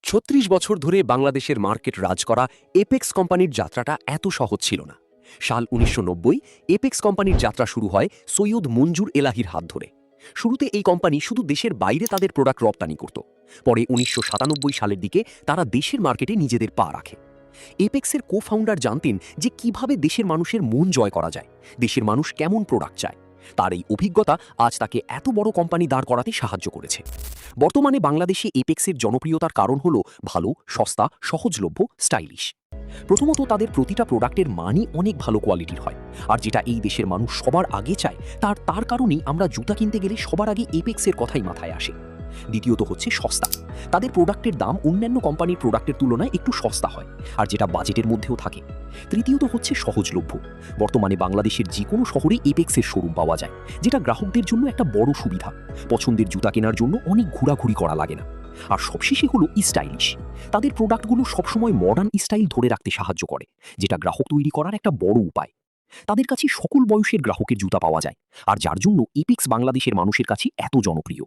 ৩৬ বছর ধরে বাংলাদেশের মার্কেট রাজ করা এপেক্স কোম্পানির যাত্রাটা এত সহজ ছিল না। সাল ১৯৯০ এপেক্স কোম্পানির যাত্রা শুরু হয় সৈয়দ মঞ্জুর এলাহির হাত ধরে। শুরুতে এই কোম্পানি শুধু দেশের বাইরে তাদের প্রোডাক্ট রপ্তানি করত। পরে ১৯৯৭ সালের দিকে তারা দেশের মার্কেটে নিজেদের পা রাখে। এপেক্সের কো ফাউন্ডার জানতেন যে কিভাবে দেশের মানুষের মন জয় করা যায়, দেশের মানুষ কেমন প্রোডাক্ট চায়। তার এই অভিজ্ঞতা আজ তাকে এত বড় কোম্পানি দাঁড় করাতে সাহায্য করেছে। বর্তমানে বাংলাদেশে এপেক্সের জনপ্রিয়তার কারণ হল ভালো, সস্তা, সহজলভ্য, স্টাইলিশ। প্রথমত তাদের প্রতিটা প্রোডাক্টের মানই অনেক ভালো কোয়ালিটির হয়, আর যেটা এই দেশের মানুষ সবার আগে চায় তার কারণেই আমরা জুতা কিনতে গেলে সবার আগে এপেক্সের কথাই মাথায় আসে। দ্বিতীয়ত হচ্ছে সস্তা। তাদের প্রোডাক্টের দাম অন্যান্য কোম্পানির প্রোডাক্টের তুলনায় একটু সস্তা হয়, আর যেটা বাজেটের মধ্যেও থাকে। তৃতীয়ত হচ্ছে সহজলভ্য। বর্তমানে বাংলাদেশের যে কোনো শহরেই এপেক্সের শোরুম পাওয়া যায়, যেটা গ্রাহকদের জন্য একটা বড় সুবিধা। পছন্দের জুতা কেনার জন্য অনেক ঘোরাঘুরি করা লাগে না। আর সবশেষে হলো স্টাইলিশ। তাদের প্রোডাক্টগুলো সবসময় মডার্ন স্টাইল ধরে রাখতে সাহায্য করে, যেটা গ্রাহক তৈরি করার একটা বড় উপায়। তাদের কাছে সকল বয়সের গ্রাহকের জুতা পাওয়া যায়, আর যার জন্য এপেক্স বাংলাদেশের মানুষের কাছে এত জনপ্রিয়।